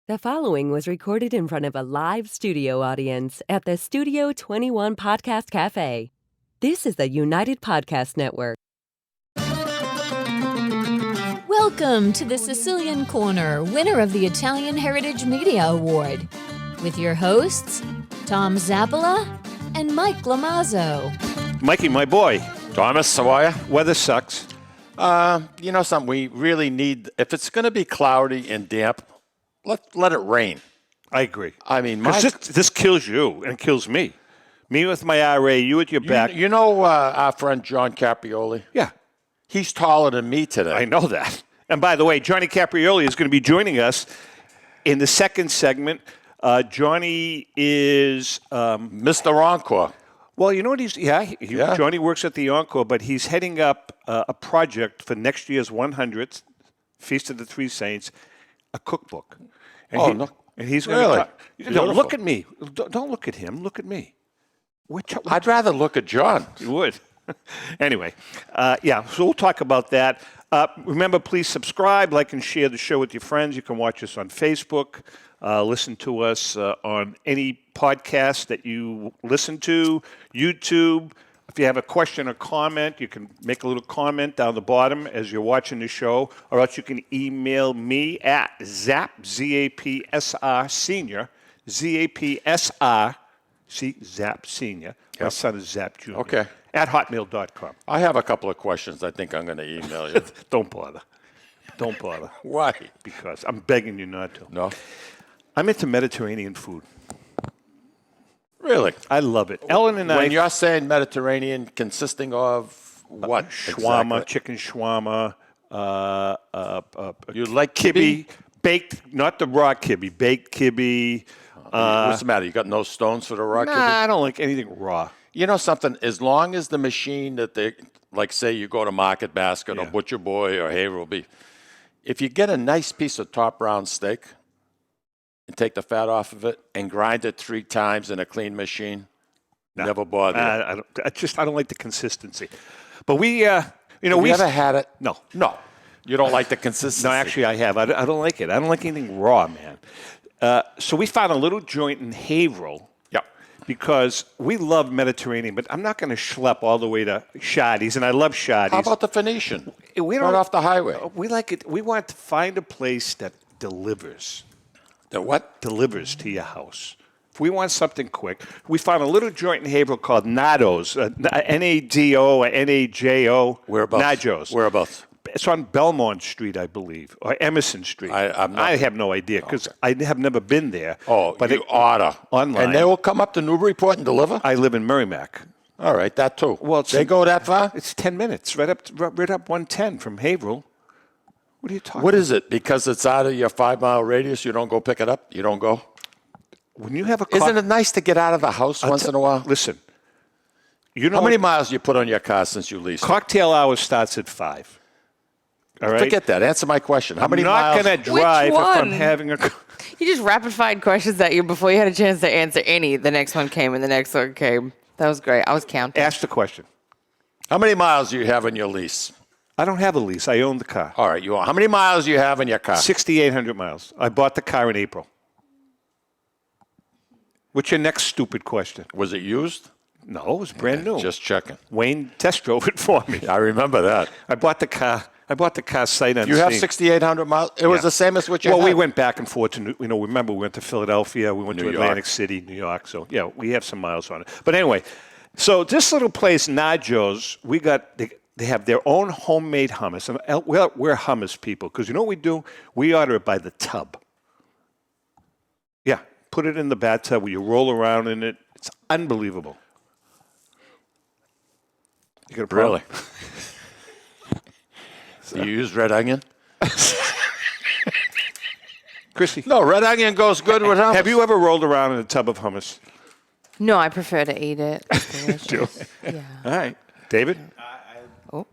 The following was recorded in front of a live studio audience at the Studio 21 Podcast Café. This is the United Podcast Network. Welcome to the Sicilian Corner, winner of the Italian Heritage Media Award, with your hosts, Tom Zappola and Mike Lamazzo. Mikey, my boy. Thomas, how are you? Weather sucks. You know something, we really need, if it's going to be cloudy and damp, let it rain. I agree. I mean, this kills you and kills me. Me with my RA, you at your back. You know our friend John Capriole? Yeah. He's taller than me today. I know that. And by the way, Johnny Capriole is going to be joining us in the second segment. Johnny is... Mr. Encore. Well, you know what Johnny works at the Encore, but he's heading up a project for next year's 100th Feast of the Three Saints, a cookbook. And no. And he's going to talk. Don't look at me. Don't look at him. Look at me. I'd rather look at John. You would. Anyway, so we'll talk about that. Remember, please subscribe, like, and share the show with your friends. You can watch us on Facebook. Listen to us on any podcast that you listen to, YouTube. If you have a question or comment, you can make a little comment down the bottom as you're watching the show, or else you can email me at ZAPSR Senior, ZAPSR, Zap Senior. Yep. My son is Zap Jr. Okay. At hotmail.com. I have a couple of questions I think I'm going to email you. Don't bother. Don't bother. Why? Because I'm begging you not to. No? I'm into Mediterranean food. Really? I love it. Ellen and When you're saying Mediterranean, consisting of what? Shawarma, exactly? chicken shawarma. You like kibbe, baked, not the raw kibbe, baked kibbe. What's the matter? You got no stones for the raw kibbe? I don't like anything raw. You know something? As long as the machine that they, like say you go to Market Basket or Butcher Boy or Haverhill Beef, if you get a nice piece of top round steak and take the fat off of it and grind it 3 times in a clean machine, never bother you. I don't like the consistency. But we, Have you ever had it? No. No. You don't like the consistency? No, actually I have. I don't like it. I don't like anything raw, man. So we found a little joint in Haverhill. Because we love Mediterranean, but I'm not going to schlep all the way to Shadi's, and I love Shadi's. How about the Phoenician? Right off the highway. We like it. We want to find a place that delivers. The what? Delivers to your house. If we want something quick, we found a little joint in Haverhill called Nado's, N-A-D-O or N-A-J-O. Whereabouts? Najo's. Whereabouts? It's on Belmont Street, I believe, or Emerson Street. I have no idea because I have never been there. Oh, but you oughta. Online. And they will come up to Newburyport and deliver? I live in Merrimack. All right, that too. Well, they go that far? It's 10 minutes, right up 110 from Haverhill. What are you talking about? What is it? Because it's out of your 5-mile radius, you don't go pick it up? You don't go? When you have a Isn't it nice to get out of the house once in a while? Listen. You know how many miles you put on your car since you leased it? Cocktail hour starts at 5. All right? Forget that. Answer my question. How many miles? I'm not going to drive if I'm having a... You just rapid-fired questions at you before you had a chance to answer any. The next one came and the next one came. That was great. I was counting. Ask the question. How many miles do you have in your lease? I don't have a lease. I own the car. All right. How many miles do you have in your car? 6,800 miles. I bought the car in April. What's your next stupid question? Was it used? No, it was brand new. Just checking. Wayne test drove it for me. I remember that. I bought the car sight unseen. You have 6,800 miles? It was the same as what you had? Well, we went back and forth to, remember we went to Philadelphia, we went to Atlantic City, New York. So, we have some miles on it. But anyway, so this little place, Najo's, they have their own homemade hummus. And we're hummus people because you know what we do? We order it by the tub. Yeah, put it in the bathtub where you roll around in it. It's unbelievable. You got a problem? Really? Do you use red onion? Chrissy? No, red onion goes good with hummus. Have you ever rolled around in a tub of hummus? No, I prefer to eat it. It's delicious. Yeah. All right. David?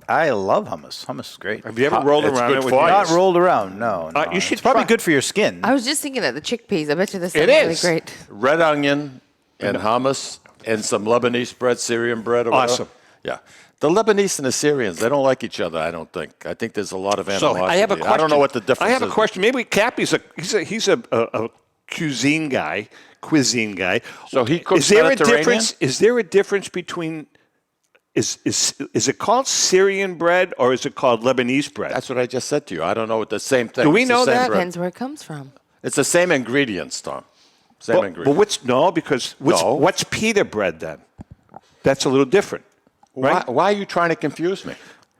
I love hummus. Hummus is great. Have you ever rolled around it with for you. Not rolled around, no. You should it's probably try. good for your skin. I was just thinking that the chickpeas. I bet you this is It really is. great. Red onion and hummus and some Lebanese bread, Syrian bread. Or Awesome. whatever. Yeah. The Lebanese and the Syrians, they don't like each other, I don't think. I think there's a lot of animosity. So I have a question. I don't know what the difference is. I have a question. Maybe Cappy's he's a cuisine guy. So he cooks Is there a Mediterranean? difference? Is there a difference between is it called Syrian bread or is it called Lebanese bread? That's what I just said to you. I don't know what the same thing. Do we It's the know same that? bread. Depends where it comes from. It's the same ingredients, Tom. Same But ingredients. what's pita bread then? That's a little different. Right? Why are you trying to confuse me?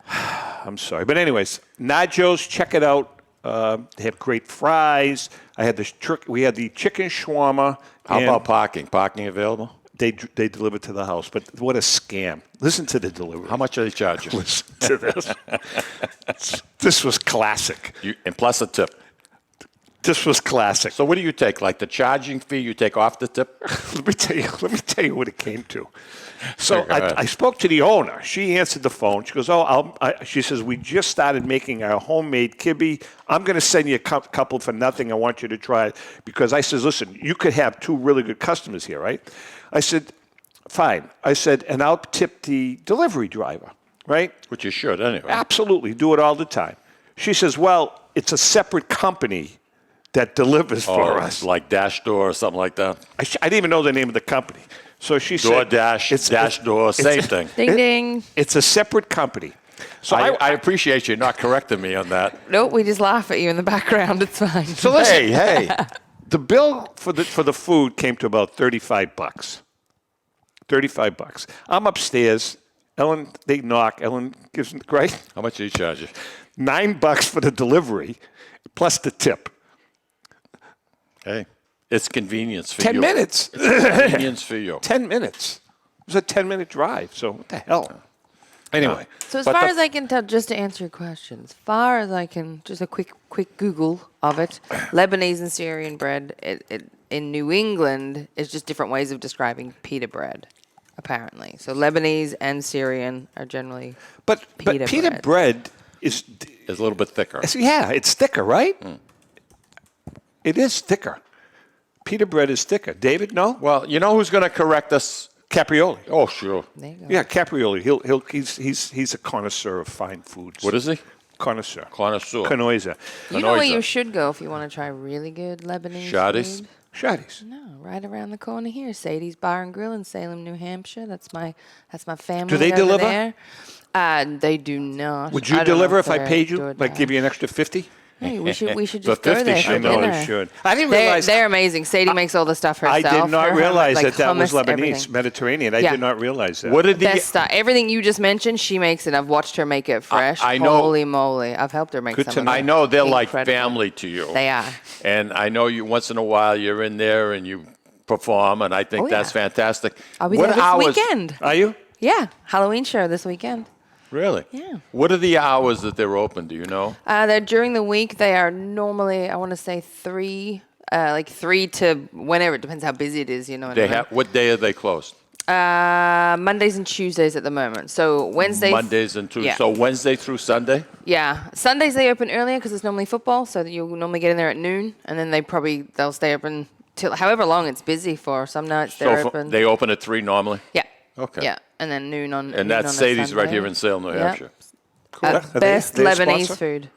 I'm sorry. But anyways, Najo's, check it out. They have great fries. We had the chicken shawarma. How and about parking? Parking available? They delivered to the house. But what a scam. Listen to the delivery. How much are they charging? Listen to this. This was classic. And plus a tip. This was classic. So what do you take? Like the charging fee you take off the tip? Let me tell you what it came to. So I spoke to the owner. She answered the phone. She goes, she says, we just started making our homemade kibbe. I'm going to send you a couple for nothing. I want you to try it. Because I says, listen, you could have two really good customers here, right? I said, fine. I said, and I'll tip the delivery driver, right? Which you should anyway. Absolutely. Do it all the time. She says, well, it's a separate company that delivers for us. Like Dash Door or something like that? I didn't even know the name of the company. So she said, DoorDash, Dash Door, same thing. Ding, ding. It's a separate company. So I appreciate you not correcting me on that. Nope, we just laugh at you in the background. It's fine. So listen, Hey. the bill for the food came to about $35. $35. I'm upstairs. Ellen, they knock. Ellen gives them, right? How much do you charge you? $9 for the delivery, plus the tip. Hey, it's convenience for 10 you. minutes. It's convenience for you. 10 minutes. It was a 10-minute drive. So what the hell? Anyway. So as far as I can tell, just to answer your question, as far as I can, just a quick Google of it, Lebanese and Syrian bread in New England is just different ways of describing pita bread, apparently. So Lebanese and Syrian are generally But pita bread is a little bit thicker. Yeah, it's thicker, right? It is thicker. Pita bread is thicker. David, no? Well, you know who's going to correct us? Capriole. Oh, sure. There you go. Yeah, Capriole. He's a connoisseur of fine foods. What is he? Connoisseur. Connoisseur. Connoisseur. You know where you should go if you want to try really good Lebanese Shadi's? food? Shadi's. No, right around the corner here, Sadie's Bar and Grill in Salem, New Hampshire. That's my family. Do they over deliver? There. They do not. Would I you don't know deliver if I they're paid you? DoorDash. Like give you an extra 50? Hey, we should The just go 50 there should for I know dinner. they should. I didn't realize. They're amazing. Sadie makes all the stuff herself. I did not Her realize hummus, that was hummus, Lebanese, everything. Mediterranean. I Yeah. did not realize that. What did the Best stuff. Everything you just mentioned, she makes it. I've watched her make it fresh. I know- Holy moly. I've helped her make Good some to of know. it. I know they're like Incredible. family to you. They are. And I know you once in a while you're in there and you perform, and I think Oh, yeah. that's fantastic. I'll be What there this hours- weekend. Are you? Yeah, Halloween show this weekend. Really? Yeah. What are the hours that they're open? Do you know? They're during the week. They are normally, I want to say 3 to whenever. It depends how busy it is. You know what I mean? What day are they closed? Mondays and Tuesdays at the moment. So Wednesdays. Mondays and Tuesdays. Yeah. So Wednesday through Sunday? Yeah. Sundays they open earlier because it's normally football. So you'll normally get in there at noon, and then they'll stay open till however long it's busy for. Some nights they're So open. they open at 3 normally? Yeah. Okay. Yeah, and then noon on. And noon that's on a Sadie's right Sunday. here in Salem, New Yeah. Hampshire. Are Best they a Lebanese sponsor? food.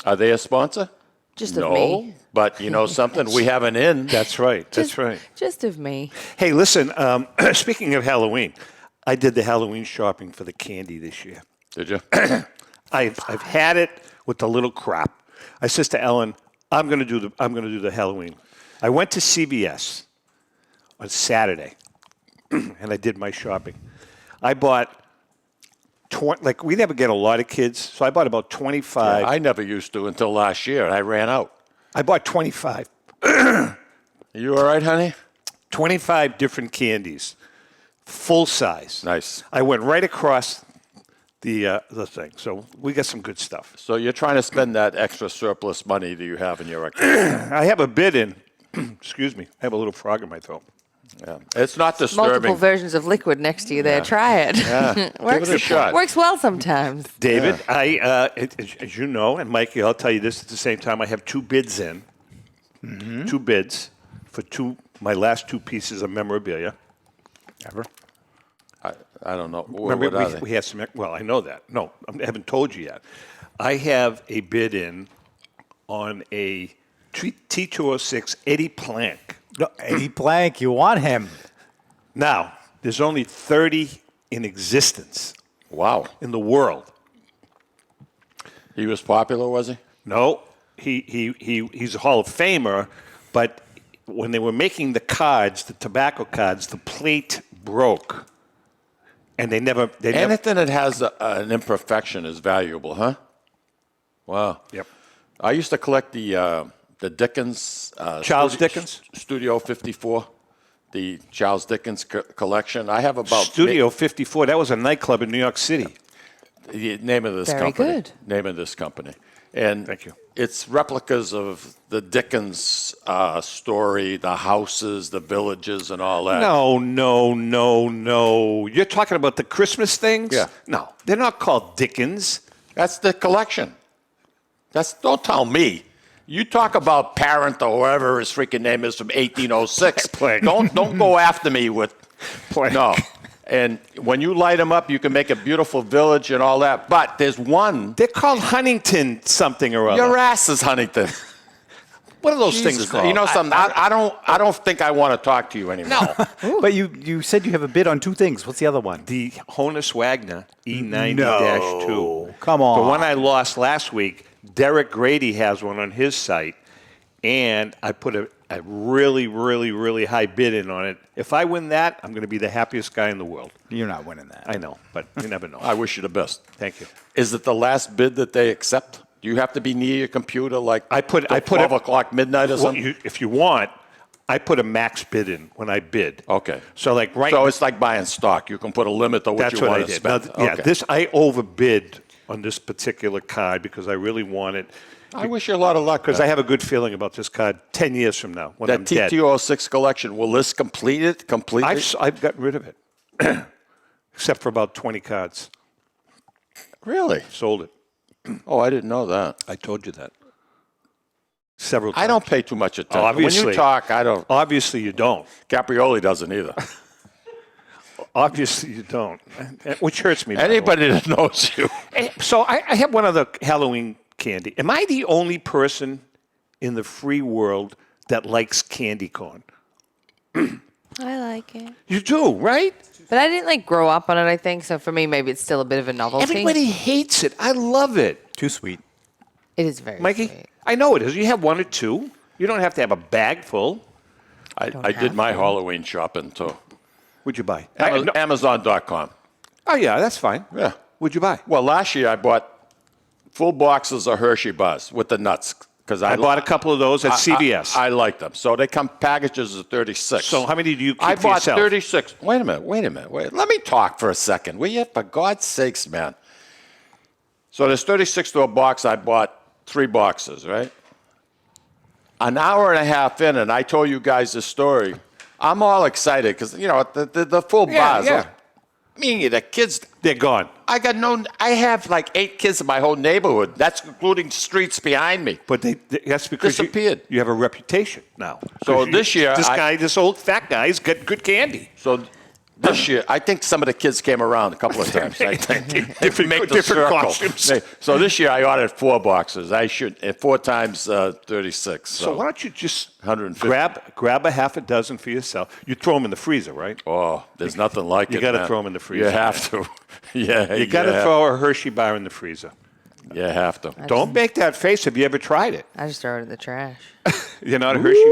Are they a sponsor? Just no, of me. but you know something? We have an in. That's right. That's right. Just of me. Hey, listen, speaking of Halloween, I did the Halloween shopping for the candy this year. Did you? I've had it with the little crap. I says to Ellen, I'm going to do the Halloween. I went to CVS on Saturday, and I did my shopping. I bought we never get a lot of kids, so I bought about 25. I never used to until last year. I ran out. I bought 25. You all right, honey? 25 different candies, full size. Nice. I went right across the thing, so we got some good stuff. So you're trying to spend that extra surplus money that you have in your account. I have a bid in. Excuse me. I have a little frog in my throat. Yeah. It's not disturbing. Multiple versions of liquid next to you there. Try it. Yeah. Give it a shot. Works well sometimes. David, as you know, and Mikey, I'll tell you this at the same time. I have 2 bids in. 2 bids for my last 2 pieces of memorabilia. Ever. I don't know. Remember, What are they? we had some. Well, I know that. No, I haven't told you yet. I have a bid in on a T206 Eddie Plank. No, Eddie Plank, you want him. Now, there's only 30 in existence Wow. in the world. He was popular, was he? No, he's a Hall of Famer, but when they were making the cards, the tobacco cards, the plate broke. And they never. Anything that has an imperfection is valuable, huh? Wow. Yep. I used to collect the Dickens. Charles Dickens? Studio 54, the Charles Dickens collection. I have about Studio 54. That was a nightclub in New York City. the name of this Very company. good. Name of this company. And Thank you. It's replicas of the Dickens story, the houses, the villages, and all that. No. You're talking about the Christmas things? Yeah. No, they're not called Dickens. That's the collection. Don't tell me. You talk about Parent or whoever his freaking name is from 1806. Plank. Don't go after me with Plank. no. And when you light them up, you can make a beautiful village and all that. But there's one. They're called Huntington something or other. Your ass is Huntington. What are those Jesus. things called? You know something? I don't think I want to talk to you anymore. No. But you said you have a bid on two things. What's the other one? The Honus Wagner E90-2. No. Come on. The one I lost last week, Derek Grady has one on his site, and I put a really, really, really high bid in on it. If I win that, I'm going to be the happiest guy in the world. You're not winning that. I know, but you never know. I wish you the best. Thank you. Is it the last bid that they accept? Do you have to be near your computer like I put 12 o'clock midnight or Well, something? if you want, I put a max bid in when I bid. Okay. So like So it's like buying stock. You can put a limit to what that's you what I want to did. spend. Now, yeah, Okay. this I overbid on this particular card because I really want it. I wish you a lot of luck. Because I have a good feeling about this card 10 years from now when I'm that dead. T206 collection, will this complete it? I've gotten rid of it, except for about 20 cards. Really? Sold it. Oh, I didn't know that. I told you that. Several times. I don't pay too much attention. Obviously. When you talk, I don't. Obviously you don't. Capriole doesn't either. Obviously you don't. Which hurts me. by the way. Anybody that knows you. So I have one other Halloween candy. Am I the only person in the free world that likes candy corn? I like it. You do, right? But I didn't grow up on it, I think. So for me, maybe it's still a bit of a novelty. Everybody hates it. I love it. Too sweet. It is very Mikey, sweet. I know it is. You have one or two. You don't have to have a bag full. I did my Halloween shopping too. What'd you buy? Amazon.com. Oh, yeah, that's fine. Yeah. What'd you buy? Well, last year I bought full boxes of Hershey bars with the nuts because I bought a couple of those at CVS. I like them. So they come packages of 36. So how many do you keep I for bought yourself? 36. Wait a minute. Let me talk for a second. Will you? For God's sakes, man. So there's 36 to a box. I bought 3 boxes, right? An hour and a half in, and I told you guys this story. I'm all excited because, the full bars. Yeah. Me, the kids, They're gone. I have like 8 kids in my whole neighborhood. That's including streets behind me. But that's because Disappeared. You have a reputation now. So 'Cause this year, this old fat guy's got good candy. So this year, I think some of the kids came around a couple of times. I think Different costumes. So this year I ordered 4 boxes. I should 4 times 36. So why don't you just 150. grab a half a dozen for yourself? You throw them in the freezer, right? Oh, there's nothing like it. You got to man. throw them in the freezer. You have to. Yeah, You got to throw a Hershey bar in the freezer. You have to. Don't make that face. Have you ever tried it? I just throw it in the trash. You're not a Hershey?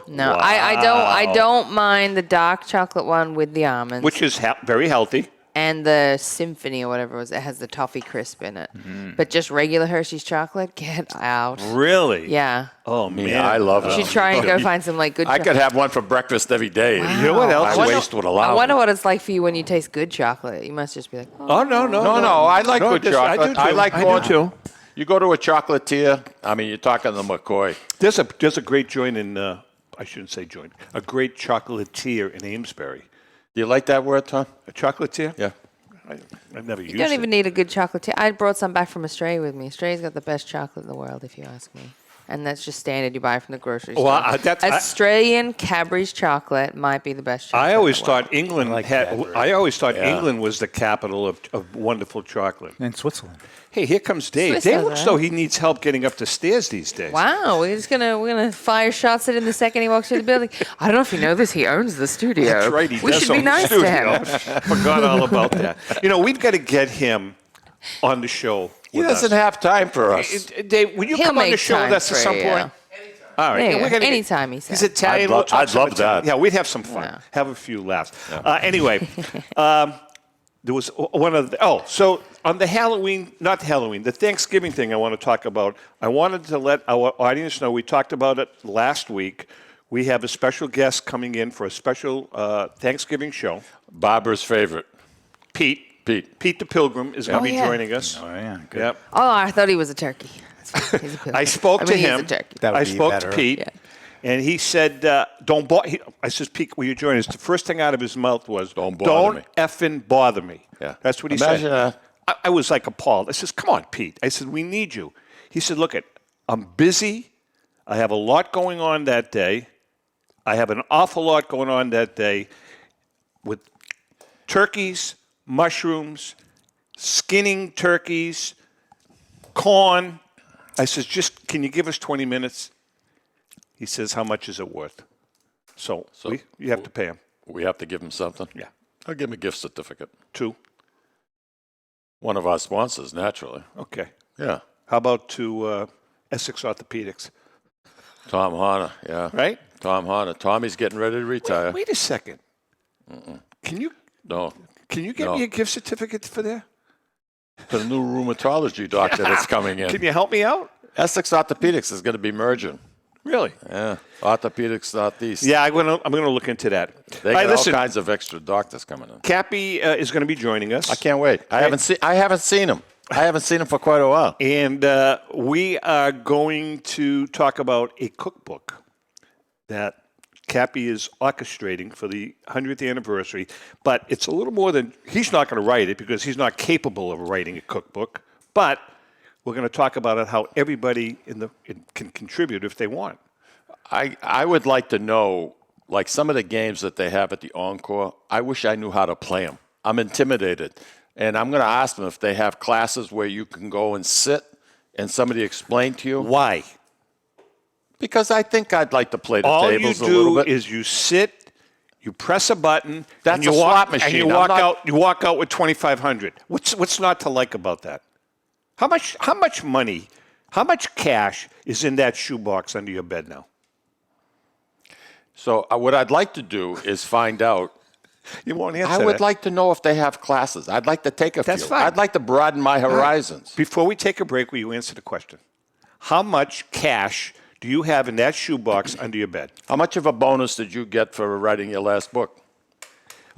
No, I don't mind the dark chocolate one with the almonds. Which is very healthy. And the Symphony or whatever it was. It has the toffee crisp in it. But just regular Hershey's chocolate, get out. Really? Yeah. Oh, man. Yeah, I love it. You should try and go find some good I could have one for breakfast every day. You know what else? My waist would allow I wonder me. what it's like for you when you taste good chocolate. You must just be like, Oh, no. No, I like good chocolate. I do too. like I going do too. You go to a chocolatier. I mean, you're talking the McCoy. There's a great joint in, I shouldn't say joint, a great chocolatier in Amesbury. Do you like that word, Tom? A chocolatier? Yeah. I've never used you don't it. even need a good chocolatier. I brought some back from Australia with me. Australia's got the best chocolate in the world, if you ask me. And that's just standard you buy from the grocery Well, store. Australian Cadbury's chocolate might be the best chocolate. I always thought England Cadbury. I always thought England was the capital of wonderful chocolate. And Switzerland. Hey, here comes Dave. Swiss Dave does looks that. though he needs help getting up the stairs these days. Wow, we're gonna fire shots at him the second he walks through the building. I don't know if you know this. He owns the studio. That's right. He we does should be own the nice to studio. him. Forgot all about that. We've got to get him on the show. He doesn't have time for us. Dave, will you He'll come on the make show with time us at for some you. point? All right. There you we're go. gonna Anytime, he He's said. Italian. I'd we'll love- talk I'd some love Italian. that. Yeah, we'd have some fun. Yeah. Have a few laughs. Anyway, there was one of the, so on the the Thanksgiving thing I want to talk about. I wanted to let our audience know we talked about it last week. We have a special guest coming in for a special Thanksgiving show. Barbara's favorite. Pete the Pilgrim is going to be yeah. joining us. Oh, yeah. Good. Yep. Oh, I thought he was a turkey. He's a pilgrim. I spoke to he's him. a turkey. That would I be spoke better. to Pete, Yeah. and he said, "Don't bother." I said, "Pete, will you join us?" The first thing out of his mouth was, Don't bother me." effing bother me." Yeah. That's what he Imagine said. that. I was like appalled. I says, "Come on, Pete." I said, "We need you." He said, "Look, I'm busy. I have a lot going on that day. I have an awful lot going on that day with turkeys, mushrooms, skinning turkeys, corn." I says, "Just can you give us 20 minutes?" He says, "How much is it worth?" So you have to pay him. We have to give him something. Yeah. I'll give him a gift certificate. 2. One of our sponsors, naturally. Okay. Yeah. How about to Essex Orthopedics? Tom Honor, yeah. Right? Tom Honor. Tommy's getting ready to retire. Wait a second. Can you No. get me a gift certificate for there? To the new rheumatology doctor that's coming in. Can you help me out? Essex Orthopedics is going to be merging. Really? Yeah. Orthopedics Northeast. Yeah, I'm gonna look into that. They All got right, listen, all kinds of extra doctors coming in. Cappy is going to be joining us. I can't wait. I haven't seen him. I haven't seen him for quite a while. And we are going to talk about a cookbook that Cappy is orchestrating for the 100th anniversary. But it's a little more than, he's not going to write it because he's not capable of writing a cookbook. But we're going to talk about it, how everybody can contribute if they want. I would like to know, like some of the games that they have at the Encore, I wish I knew how to play them. I'm intimidated. And I'm going to ask them if they have classes where you can go and sit and somebody explain to you. Why? Because I think I'd like to play the All you tables a little do bit. is you sit, you press a button, That's and you a walk, slot machine. and you I'm walk not- out. You walk out with 2,500. What's not to like about that? How much money, how much cash is in that shoebox under your bed now? So what I'd like to do is find out. You won't answer I would that. like to know if they have classes. I'd like to take a That's few. fine. I'd like to broaden my horizons. Before we take a break, will you answer the question? How much cash do you have in that shoebox under your bed? How much of a bonus did you get for writing your last book?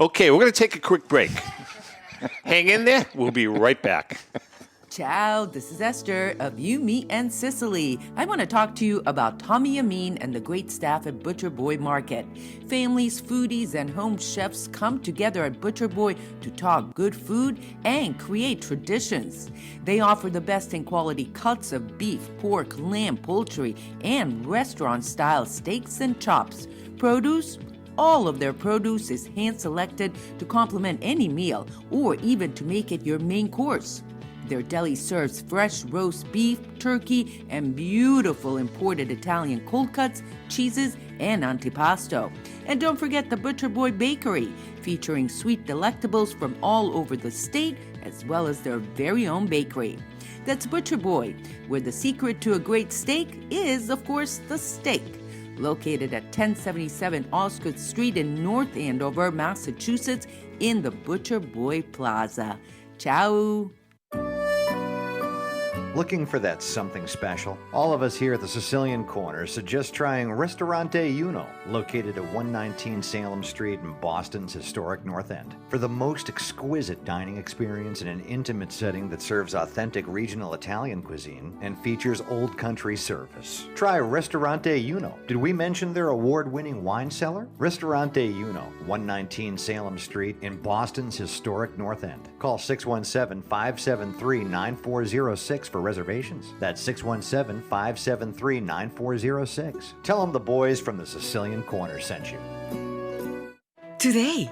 Okay, we're going to take a quick break. Hang in there. We'll be right back. Ciao, this is Esther of You, Me, and Sicily. I want to talk to you about Tommy Amin and the great staff at Butcher Boy Market. Families, foodies, and home chefs come together at Butcher Boy to talk good food and create traditions. They offer the best in quality cuts of beef, pork, lamb, poultry, and restaurant-style steaks and chops. Produce? All of their produce is hand-selected to complement any meal or even to make it your main course. Their deli serves fresh roast beef, turkey, and beautiful imported Italian cold cuts, cheeses, and antipasto. And don't forget the Butcher Boy Bakery, featuring sweet delectables from all over the state, as well as their very own bakery. That's Butcher Boy, where the secret to a great steak is, of course, the steak. Located at 1077 Osgood Street in North Andover, Massachusetts, in the Butcher Boy Plaza. Ciao! Looking for that something special? All of us here at the Sicilian Corner suggest trying Ristorante Uno, located at 119 Salem Street in Boston's historic North End. For the most exquisite dining experience in an intimate setting that serves authentic regional Italian cuisine and features old country service. Try Ristorante Uno. Did we mention their award-winning wine cellar? Ristorante Uno, 119 Salem Street in Boston's historic North End. Call 617-573-9406 for reservations. That's 617-573-9406. Tell them the boys from the Sicilian Corner sent you. Today.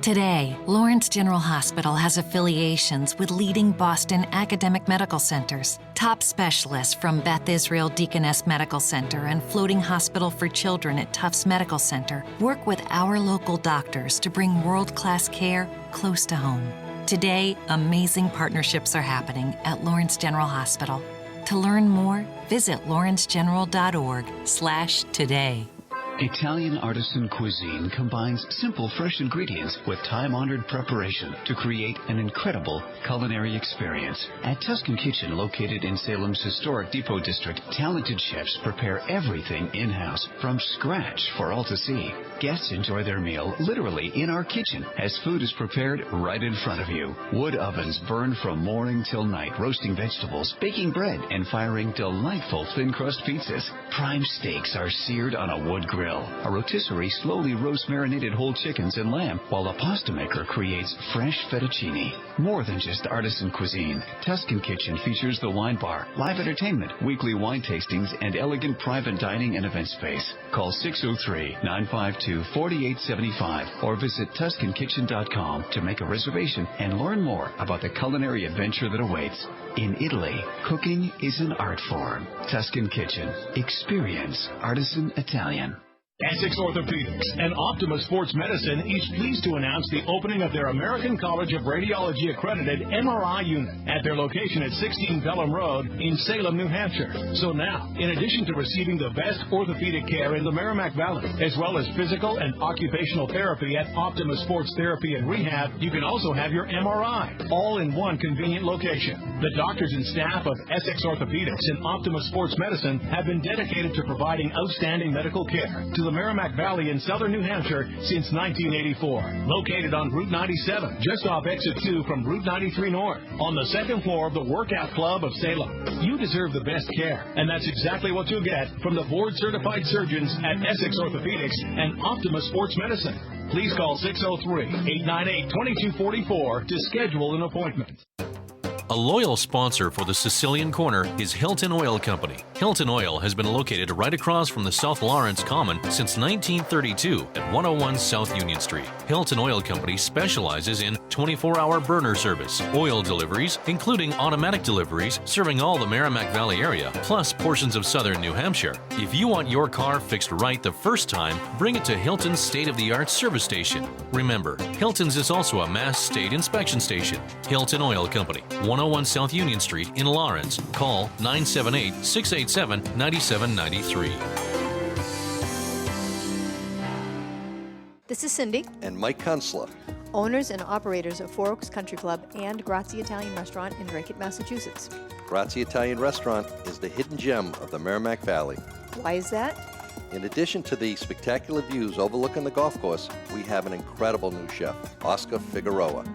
Today, Lawrence General Hospital has affiliations with leading Boston academic medical centers. Top specialists from Beth Israel Deaconess Medical Center and Floating Hospital for Children at Tufts Medical Center work with our local doctors to bring world-class care close to home. Today, amazing partnerships are happening at Lawrence General Hospital. To learn more, visit lawrencegeneral.org/today. Italian artisan cuisine combines simple, fresh ingredients with time-honored preparation to create an incredible culinary experience. At Tuscan Kitchen, located in Salem's historic Depot District, talented chefs prepare everything in-house from scratch for all to see. Guests enjoy their meal literally in our kitchen as food is prepared right in front of you. Wood ovens burn from morning till night, roasting vegetables, baking bread, and firing delightful thin-crust pizzas. Prime steaks are seared on a wood grill. A rotisserie slowly roasts marinated whole chickens and lamb, while a pasta maker creates fresh fettuccine. More than just artisan cuisine, Tuscan Kitchen features the wine bar, live entertainment, weekly wine tastings, and elegant private dining and event space. Call 603-952-4875 or visit TuscanKitchen.com to make a reservation and learn more about the culinary adventure that awaits. In Italy, cooking is an art form. Tuscan Kitchen. Experience artisan Italian. Essex Orthopedics and Optima Sports Medicine is pleased to announce the opening of their American College of Radiology accredited MRI unit at their location at 16 Pelham Road in Salem, New Hampshire. So now, in addition to receiving the best orthopedic care in the Merrimack Valley, as well as physical and occupational therapy at Optima Sports Therapy and Rehab, you can also have your MRI, all in one convenient location. The doctors and staff of Essex Orthopedics and Optima Sports Medicine have been dedicated to providing outstanding medical care to the Merrimack Valley in southern New Hampshire since 1984. Located on Route 97, just off Exit 2 from Route 93 North, on the second floor of the Workout Club of Salem. You deserve the best care, and that's exactly what you'll get from the board-certified surgeons at Essex Orthopedics and Optima Sports Medicine. Please call 603-898-2244 to schedule an appointment. A loyal sponsor for the Sicilian Corner is Hilton Oil Company. Hilton Oil has been located right across from the South Lawrence Common since 1932 at 101 South Union Street. Hilton Oil Company specializes in 24-hour burner service, oil deliveries, including automatic deliveries serving all the Merrimack Valley area, plus portions of southern New Hampshire. If you want your car fixed right the first time, bring it to Hilton's state-of-the-art service station. Remember, Hilton's is also a Mass State inspection station. Hilton Oil Company, 101 South Union Street in Lawrence. Call 978-687-9793. This is Cindy. And Mike Kunstler. Owners and operators of Four Oaks Country Club and Grazie Italian Restaurant in Drake, Massachusetts. Grazie Italian Restaurant is the hidden gem of the Merrimack Valley. Why is that? In addition to the spectacular views overlooking the golf course, we have an incredible new chef, Oscar Figueroa.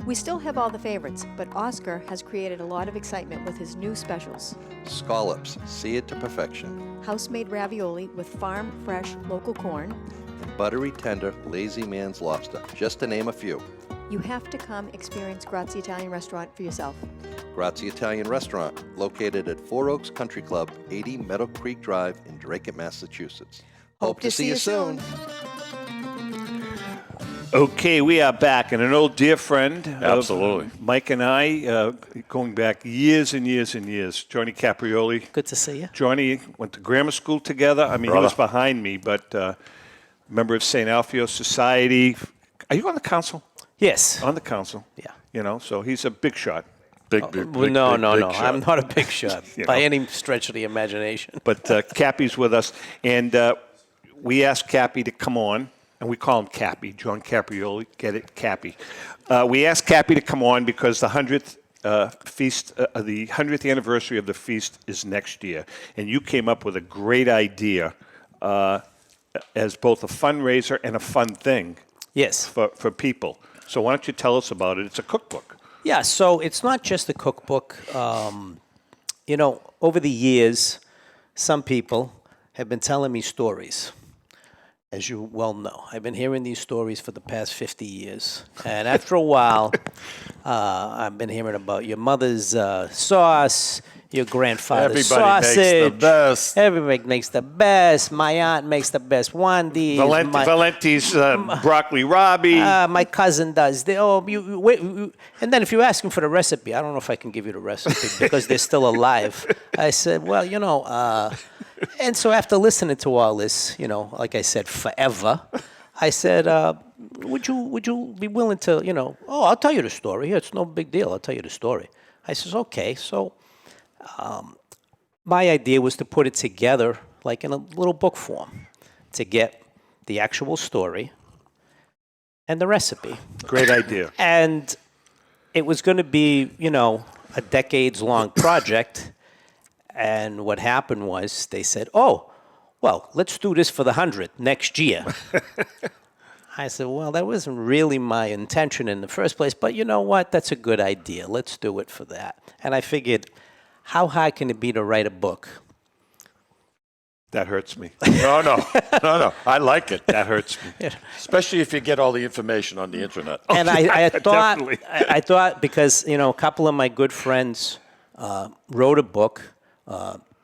We still have all the favorites, but Oscar has created a lot of excitement with his new specials. Scallops, seared to perfection. House-made ravioli with farm-fresh local corn. And buttery, tender, lazy man's lobster, just to name a few. You have to come experience Grazie Italian Restaurant for yourself. Grazie Italian Restaurant, located at Four Oaks Country Club, 80 Meadow Creek Drive in Drake, Massachusetts. Hope to see you soon. Okay, we are back, and an old dear friend. Absolutely. Mike and I, going back years and years and years. Johnny Capriole. Good to see you. Johnny went to grammar school together. I mean, he was behind me, but member of St. Alfio's Society. Are you on the council? Yes. On the council. Yeah. You know, so he's a big shot. No. I'm not a big shot by any stretch of the imagination. But Cappy's with us, and we asked Cappy to come on. And we call him Cappy, John Capriole, get it, Cappy. We asked Cappy to come on because the 100th feast, the 100th anniversary of the feast is next year. And you came up with a great idea as both a fundraiser and a fun thing. Yes. For people. So why don't you tell us about it? It's a cookbook. Yeah, so it's not just a cookbook. Over the years, some people have been telling me stories. as you well know, I've been hearing these stories for the past 50 years. And after a while, I've been hearing about your mother's sauce, your grandfather's sausage. Everybody makes the best. Everybody makes the best. My aunt makes the best Wendy's. Valenti's broccoli rabi. My cousin does. And then if you ask him for the recipe, I don't know if I can give you the recipe because they're still alive. I said, well, and so after listening to all this, like I said, forever, I said, would you be willing to, I'll tell you the story. It's no big deal. I'll tell you the story. I says, okay. So my idea was to put it together like in a little book form to get the actual story and the recipe. Great idea. And it was going to be, a decades-long project. And what happened was they said, oh, well, let's do this for the 100th next year. I said, well, that wasn't really my intention in the first place, but you know what? That's a good idea. Let's do it for that. And I figured, how hard can it be to write a book? That hurts me. No. I like it. That hurts me. Especially if you get all the information on the internet. And I thought because, a couple of my good friends wrote a book.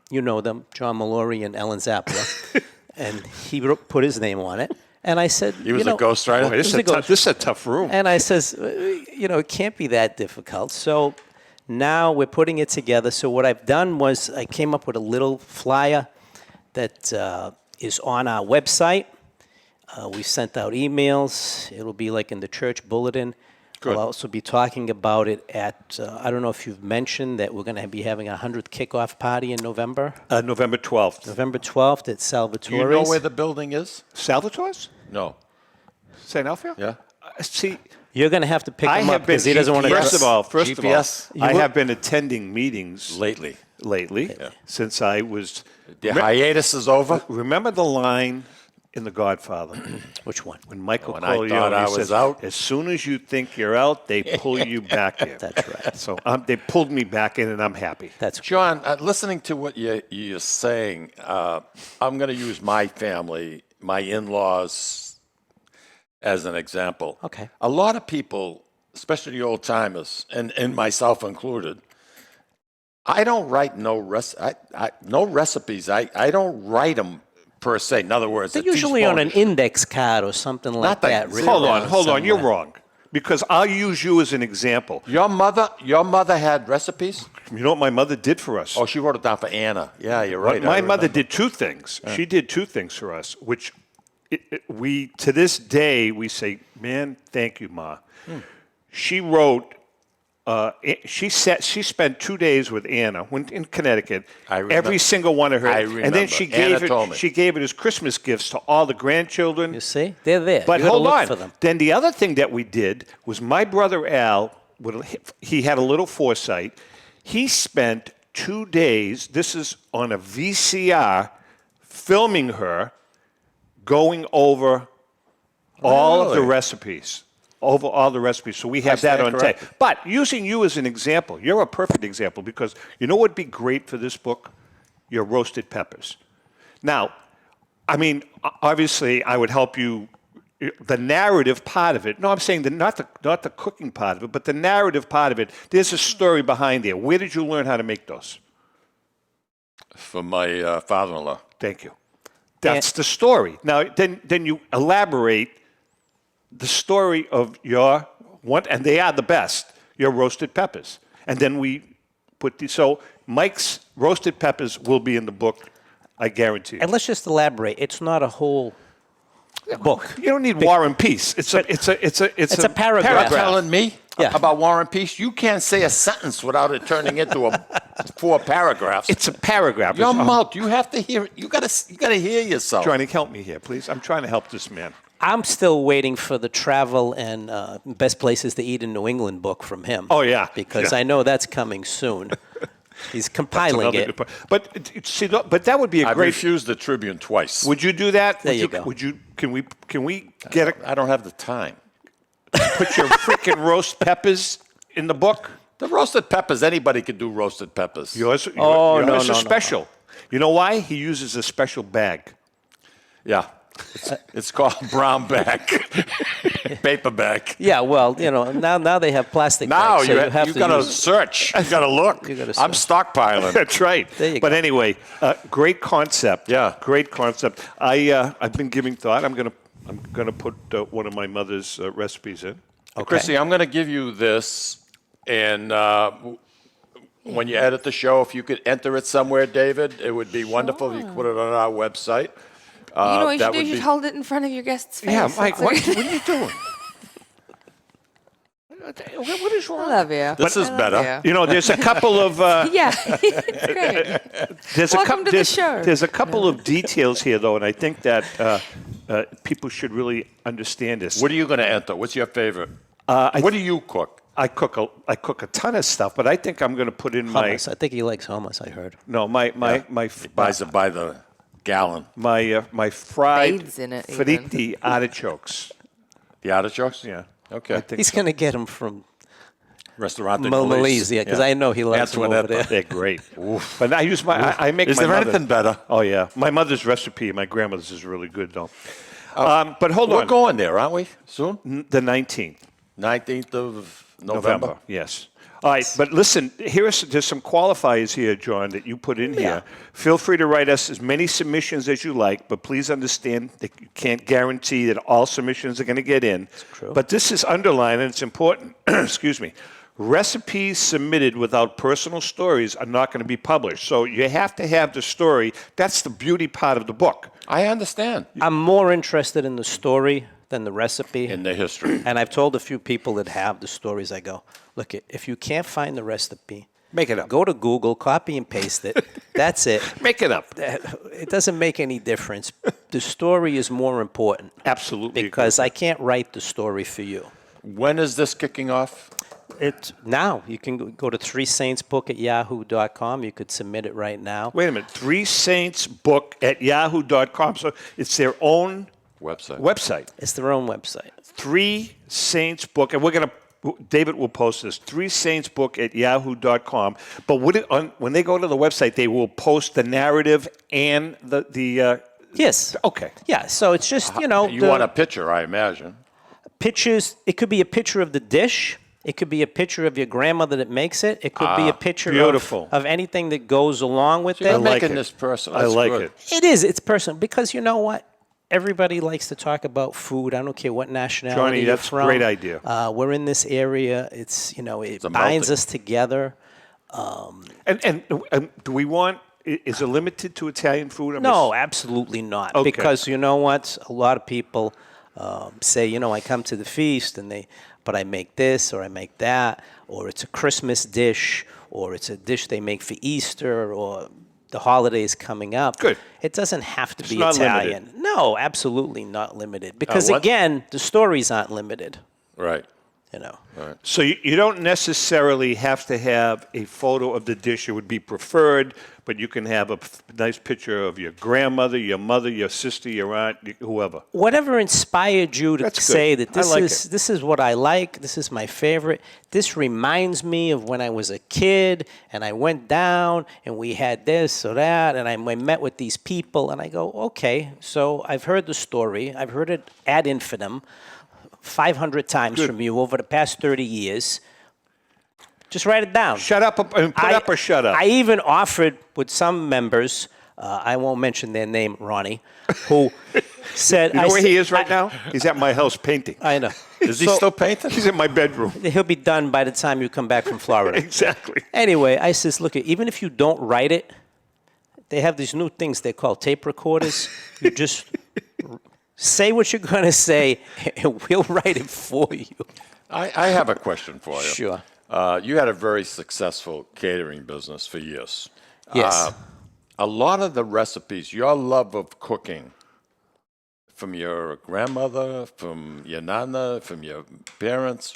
You know them, John Mallory and Ellen Zappala. And he put his name on it. And I said, he was a ghostwriter. This is a tough room. And I says, it can't be that difficult. So now we're putting it together. So what I've done was I came up with a little flyer that is on our website. We sent out emails. It'll be like in the church bulletin. Good. I'll also be talking about it at, I don't know if you've mentioned that we're going to be having a 100th kickoff party in November. November 12th. November 12th at Salvatore's. Do you know where the building is? Salvatore's? No. St. Alfio? Yeah. See, you're going to have to pick him up because he doesn't want to. First of all, I have been attending meetings lately, since I was. The hiatus is over. Remember the line in The Godfather? Which one? When Michael When I thought I was says, out. as soon as you think you're out, they pull you back in. That's right. So they pulled me back in, and I'm happy. That's John, listening to what you're saying, I'm going to use my family, my in-laws, as an example. Okay. A lot of people, especially the old-timers, and myself included, I don't write no recipes. I don't write them per se. In other words, they're usually on an index card or something like that. Hold on. You're wrong. Because I'll use you as an example. Your mother had recipes? You know what my mother did for us? Oh, she wrote it down for Anna. Yeah, you're right. My mother did two things. Yeah. She did two things for us, which we, to this day, we say, man, thank you, Ma. She wrote, she spent 2 days with Anna in Connecticut. Every single one of her. I remember. And then she gave it as Christmas gifts to all the grandchildren. You see? They're there. But hold on. For them. Then the other thing that we did was my brother Al, he had a little foresight. He spent 2 days, this is on a VCR, filming her, going over all of the recipes. Over all the recipes. So we have that on tape. But using you as an example, you're a perfect example because you know what would be great for this book? Your roasted peppers. Now, I mean, obviously I would help you, the narrative part of it. No, I'm saying not the cooking part of it, but the narrative part of it. There's a story behind there. Where did you learn how to make those? From my father-in-law. Thank you. That's the story. Now, then you elaborate the story of your one, and they are the best, your roasted peppers. And then we put so Mike's roasted peppers will be in the book, I guarantee you. And let's just elaborate. It's not a whole book. You don't need War and Peace. It's a paragraph. You're telling me about War and Peace? You can't say a sentence without it turning into 4 paragraphs. It's a paragraph. Your mouth. You have to hear. You gotta hear yourself. Johnny, help me here, please. I'm trying to help this man. I'm still waiting for the travel and best places to eat in New England book from him. Oh, yeah. Because I know that's coming soon. He's compiling it. But see, but that would be a great. I refused the Tribune twice. Would you do that? There you go. Would you? Can we get it? I don't have the time. Put your freaking roast peppers in the book. The roasted peppers. Anybody could do roasted peppers. Yours is a special. You know why? He uses a special bag. Yeah. It's called brown bag, paperback. Yeah, well, now they have plastic Now bags, so you have you to got to use- search. You got to look. You gotta I'm stockpiling. That's right. There you But go. anyway, great concept. Yeah. Great concept. I've been giving thought. I'm gonna put one of my mother's recipes in. Okay. Chrissy, I'm going to give you this, and when you edit the show, if you could enter it somewhere, David, it would be wonderful if you could put it on our website. You know what you that should do? would You should be- hold it in front of your guest's face. Yeah, Mike, That's what are you doing? What is I wrong? love you. This is I love better. you. You know, there's a couple of Yeah, it's great. there's Welcome to the show. There's a couple of details here, though, and I think that people should really understand this. What are you going to enter? What's your favorite? What do you cook? I cook a ton of stuff, but I think I'm going to put in Hummus. I think he likes hummus, I heard. my Buys it by the gallon. my fried Fades in it, even. fritti artichokes. The artichokes? Yeah. Okay. I think He's going to get them from Restaurant de Malise, yeah, because I know he likes them over there. They're great. But I use I make Is my there mother- anything better? Oh yeah, my mother's recipe, my grandmother's is really good though. But hold We're on, going there, aren't we? Soon? the 19th. 19th of November. Yes. All right, but listen, there's some qualifiers here, John, that you put in here. Feel free to write us as many submissions as you like, but please understand that you can't guarantee that all submissions are going to get in. That's true. But this is underlined, and it's important. Excuse me. Recipes submitted without personal stories are not going to be published. So you have to have the story. That's the beauty part of the book. I understand. I'm more interested in the story than the recipe. In the history. And I've told a few people that have the stories, I go, look, if you can't find the recipe, Make it up. go to Google, copy and paste it. That's it. Make it up. It doesn't make any difference. The story is more important. Absolutely. Because I can't write the story for you. When is this kicking off? It's now. You can go to threesaintsbook at yahoo.com. You could submit it right now. Wait a minute. threesaintsbook at yahoo.com. So it's their own website. It's their own website. Three Saints Book, and we're going to, David will post this, threesaintsbook at yahoo.com. But when they go to the website, they will post the narrative and the Yes. Okay. Yeah, so it's just, You want a picture, I imagine. Pictures, it could be a picture of the dish. It could be a picture of your grandmother that makes it. It could be a picture of anything that goes along with You're it. making this personal. I That's like good. it. It is. It's personal. Because you know what? Everybody likes to talk about food. I don't care what nationality Johnny, you're that's a from. great idea. We're in this area. It's, it a binds melting. us together. And do we want, is it limited to Italian food? No, absolutely not. Okay. Because you know what? A lot of people say, I come to the feast, but I make this or I make that, or it's a Christmas dish, or it's a dish they make for Easter, or the holidays coming up. Good. It doesn't have to be not Italian. limited. No, absolutely not limited. Because what? again, the stories aren't limited. Right. Right. So you don't necessarily have to have a photo of the dish. It would be preferred, but you can have a nice picture of your grandmother, your mother, your sister, your aunt, whoever. Whatever inspired you to That's good. say that I like this is what I like, this is my favorite, this reminds me of when I was a kid and I went down and we had this or that and I met with these people and I go, okay, so I've heard the story, I've heard it ad infinitum 500 times from you over the past 30 years. Just write it down. Shut up and put up or shut up. I even offered with some members, I won't mention their name, Ronnie, who said... You know where he is right now? He's at my house painting. I know. Is he still painting? He's in my bedroom. He'll be done by the time you come back from Florida. Exactly. Anyway, I says, look, even if you don't write it, they have these new things they call tape recorders. You just say what you're going to say, and we'll write it for you. I have a question for you. Sure. You had a very successful catering business for years. Yes. A lot of the recipes, your love of cooking, from your grandmother, from your nana, from your parents,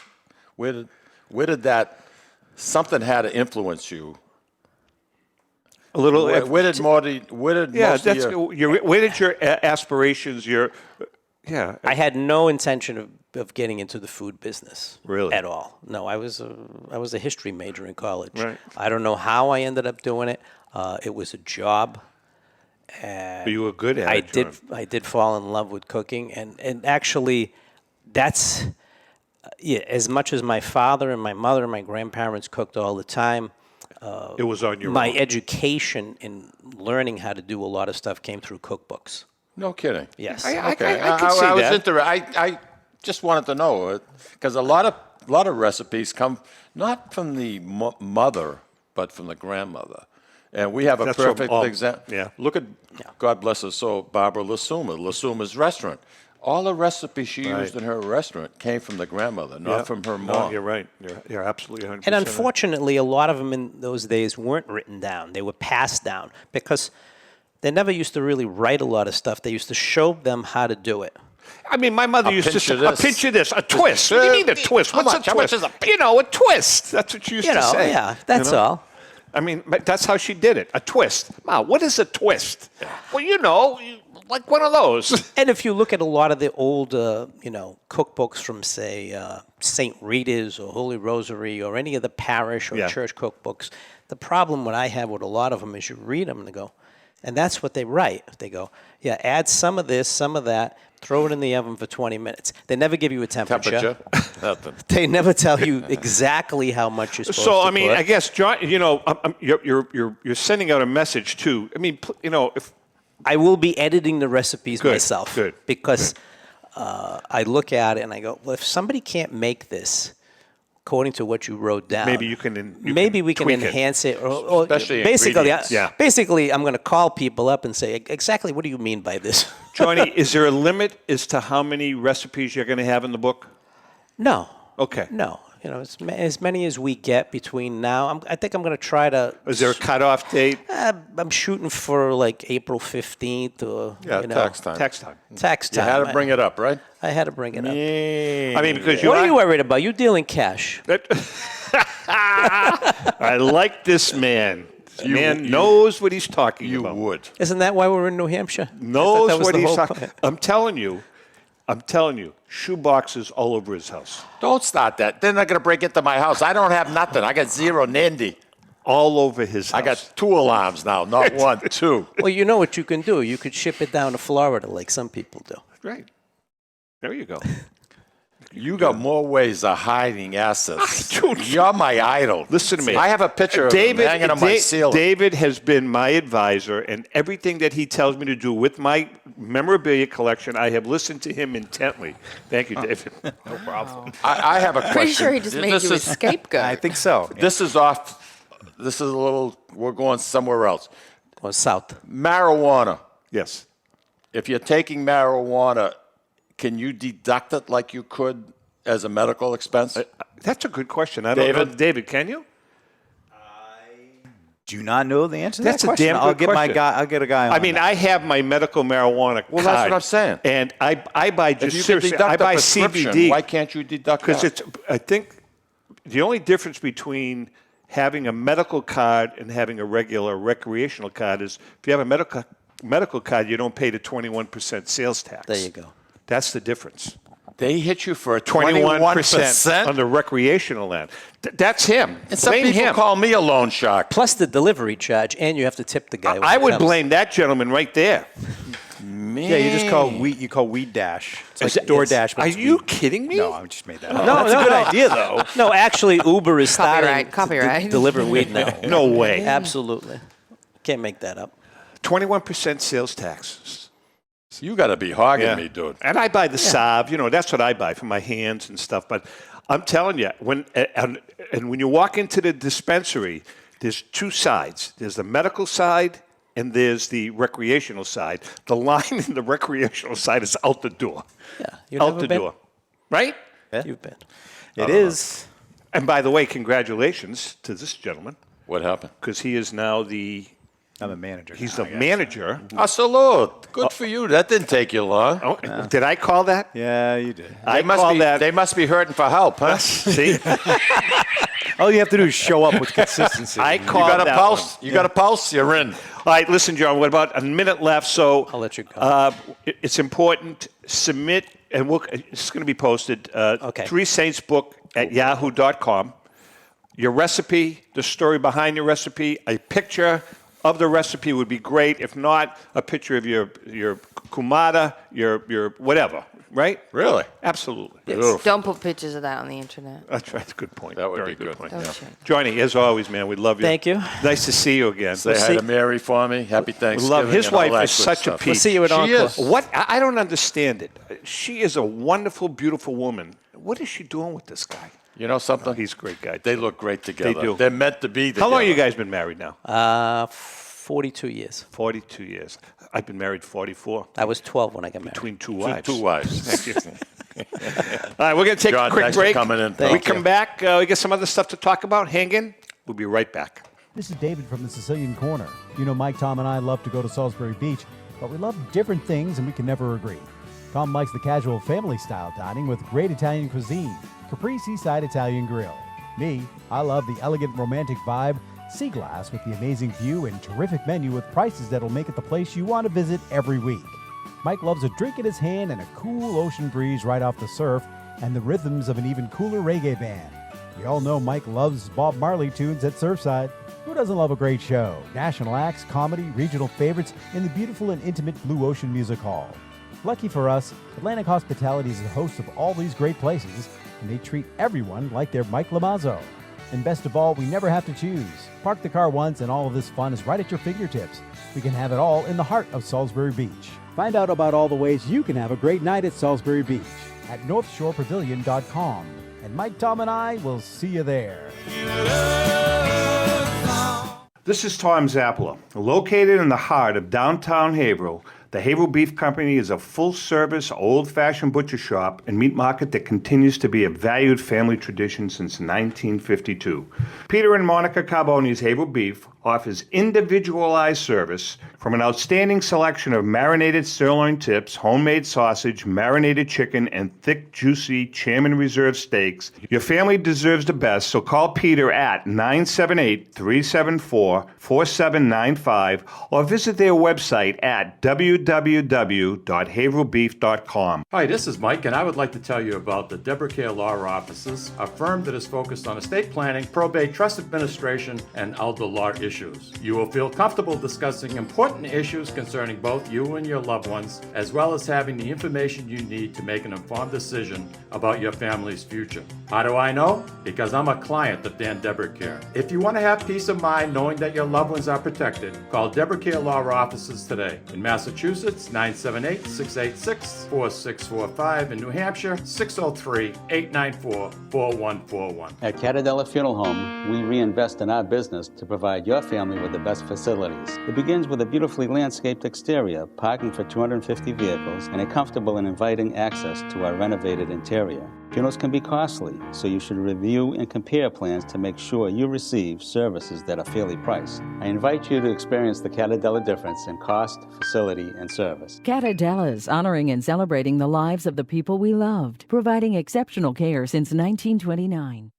where did that, something had to influence you? A little. Where did most of your... Where did your aspirations, I had no intention of getting into the food business. Really? At all. No, I was a history major in college. Right. I don't know how I ended up doing it. It was a job. But you were good at it, John. I did fall in love with cooking, and actually, that's as much as my father and my mother and my grandparents cooked all the time. It was on your my own. education in learning how to do a lot of stuff came through cookbooks. No kidding. Yes. I Okay. can see that. I just wanted to know because a lot of recipes come not from the mother but from the grandmother, and we have a That's perfect from all- example. yeah. Look at God bless her soul, Barbara Lasuma's restaurant. All the recipes she used in her restaurant came from the grandmother, not from her mom. No, you're right. You're absolutely 100%. And unfortunately, a lot of them in those days weren't written down. They were passed down because they never used to really write a lot of stuff. They used to show them how to do it. I mean, my mother used to say, a pinch of this, a twist. What do you mean a twist? How What's much? a How much twist? is a a twist. That's what she used to say. Yeah, that's all. I mean, but that's how she did it. A twist. Ma, what is a twist? Well, like one of those. And if you look at a lot of the old, cookbooks from, say, St. Rita's or Holy Rosary or any of the parish or church cookbooks, the problem what I have with a lot of them is you read them and they go, and that's what they write. They go, add some of this, some of that, throw it in the oven for 20 minutes. They never give you a temperature. Nothing. They never tell you exactly how much you're supposed to So, put. I mean, I guess, John, you're sending out a message too. I mean, if I will be editing the recipes Good, myself. good, Because I look at it and I go, well, if somebody can't make this according to what you wrote down, maybe we can tweak enhance it. Or Especially basically, ingredients. basically, I'm going to call people up and say, exactly what do you mean by this? Johnny, is there a limit as to how many recipes you're going to have in the book? No. Okay. No. As many as we get between now. I think I'm going to try to. Is there a cutoff date? I'm shooting for like April 15th or tax time. Tax time. Tax You time. had to bring it up, right? I had to bring it up. I mean, because What are you worried about? You deal in cash. I like this man. This man knows what he's talking about. You would. Isn't that why we're in New Hampshire? Knows what he's talking. I'm telling you, shoe boxes all over his house. Don't start that. They're not going to break into my house. I don't have nothing. I got zero Nandy. All over his house. I got 2 alarms now, not 1, 2. Well, you know what you can do. You could ship it down to Florida like some people do. Right. There you go. You got more ways of hiding assets. Dude. You're my idol. Listen to me. I have a picture of him hanging on my ceiling. David has been my advisor, and everything that he tells me to do with my memorabilia collection, I have listened to him intently. Thank you, David. No problem. I have a question. Pretty sure he just made you a scapegoat. I think so. This is off. This is a little. We're going somewhere else. Or south. Marijuana. Yes. If you're taking marijuana, can you deduct it like you could as a medical expense? That's a good question. I don't know. David, can you? Do not know the answer to That's that a question. damn good I'll get my question. guy. I'll get a guy on I mean, that. I have my medical marijuana Well, card. that's what I'm saying. And I buy If just you can seriously, deduct I a buy prescription, CBD. why can't you deduct Because that? I think the only difference between having a medical card and having a regular recreational card is if you have a medical card, you don't pay the 21% sales tax. There you go. That's the difference. They hit you for a 21% on the recreational end. That's him. And some Blame people him. call me a loan shark. Plus the delivery charge, and you have to tip the guy. when I it would comes. blame that gentleman right there. Man. Yeah, you just call Weed. You call Weed Dash. It's like DoorDash. but Are it's you weed. kidding me? No, I just made that up. No, That's a good idea, though. No, actually, Uber is starting Copyright. to deliver weed now. No way. Absolutely. Can't make that up. 21% sales tax. You got to be hogging me, dude. And I buy the salve. That's what I buy for my hands and stuff. But I'm telling you, when you walk into the dispensary, there's 2 sides. There's the medical side and there's the recreational side. The line in the recreational side is out the door. Yeah. You've Out never the been? door. Right? Yeah. You've been. It is. And by the way, congratulations to this gentleman. What happened? Because he is now I'm a manager. He's now, the I guess. manager. Salute. Good for you. That didn't take you long. Oh, did I call that? Yeah, you did. I call that. They must be hurting for help, huh? See? All you have to do is show up with consistency. I You call got a that pulse? one. You got a pulse? You're in. All right, listen, John, what about a minute left? So I'll let you go. It's important. Submit, and it's going to be posted. Okay. threesaintsbook at yahoo.com. Your recipe, the story behind your recipe, a picture of the recipe would be great. If not, a picture of your kumada, your whatever, right? Really? Absolutely. Yes. Don't put pictures of that on the internet. That's right. Good point. That would Very be good. point. Don't Yeah. check. Johnny, as always, man, we love you. Thank you. Nice to see you again. Say hi to Mary for me. Happy Thanksgiving. Love his and all wife that is good such a stuff. peach. We'll see you at She Encore. is. What? I don't understand it. She is a wonderful, beautiful woman. What is she doing with this guy? You know something? He's a great guy. They look great together. They do. They're meant to be together. How long have you guys been married now? 42 years. 42 years. I've been married 44. I was 12 when I got married. Between two wives. Two wives. Thank you. All right, we're going to take John, a quick thanks for break. coming in. We come back. We get some other stuff to talk about. Hang in. We'll be right back. This is David from the Sicilian Corner. You know, Mike, Tom, and I love to go to Salisbury Beach, but we love different things and we can never agree. Tom likes the casual family-style dining with great Italian cuisine, Capri Seaside Italian Grill. Me, I love the elegant romantic vibe, Sea Glass with the amazing view and terrific menu with prices that'll make it the place you want to visit every week. Mike loves a drink in his hand and a cool ocean breeze right off the surf and the rhythms of an even cooler reggae band. We all know Mike loves Bob Marley tunes at Surfside. Who doesn't love a great show? National acts, comedy, regional favorites in the beautiful and intimate Blue Ocean Music Hall. Lucky for us, Atlantic Hospitality is the host of all these great places, and they treat everyone like they're Mike Lamazzo. And best of all, we never have to choose. Park the car once and all of this fun is right at your fingertips. We can have it all in the heart of Salisbury Beach. Find out about all the ways you can have a great night at Salisbury Beach at northshorepavilion.com. And Mike, Tom, and I will see you there. This is Tom Zappala. Located in the heart of downtown Haverhill, the Haverhill Beef Company is a full-service, old-fashioned butcher shop and meat market that continues to be a valued family tradition since 1952. Peter and Monica Carboni's Haverhill Beef offers individualized service from an outstanding selection of marinated sirloin tips, homemade sausage, marinated chicken, and thick, juicy Chairman Reserve steaks. Your family deserves the best, so call Peter at 978-374-4795 or visit their website at www.haverhillbeef.com. Hi, this is Mike, and I would like to tell you about the Deborah Care Law Offices, a firm that is focused on estate planning, probate, trust administration, and elder law issues. You will feel comfortable discussing important issues concerning both you and your loved ones, as well as having the information you need to make an informed decision about your family's future. How do I know? Because I'm a client of Dan Deborah Care. If you want to have peace of mind knowing that your loved ones are protected, call Deborah Care Law Offices today. In Massachusetts, 978-686-4645. In New Hampshire, 603-894-4141. At Catadella Funeral Home, we reinvest in our business to provide your family with the best facilities. It begins with a beautifully landscaped exterior, parking for 250 vehicles, and a comfortable and inviting access to our renovated interior. Funerals can be costly, so you should review and compare plans to make sure you receive services that are fairly priced. I invite you to experience the Catadella difference in cost, facility, and service. Catadella's honoring and celebrating the lives of the people we loved, providing exceptional care since 1929.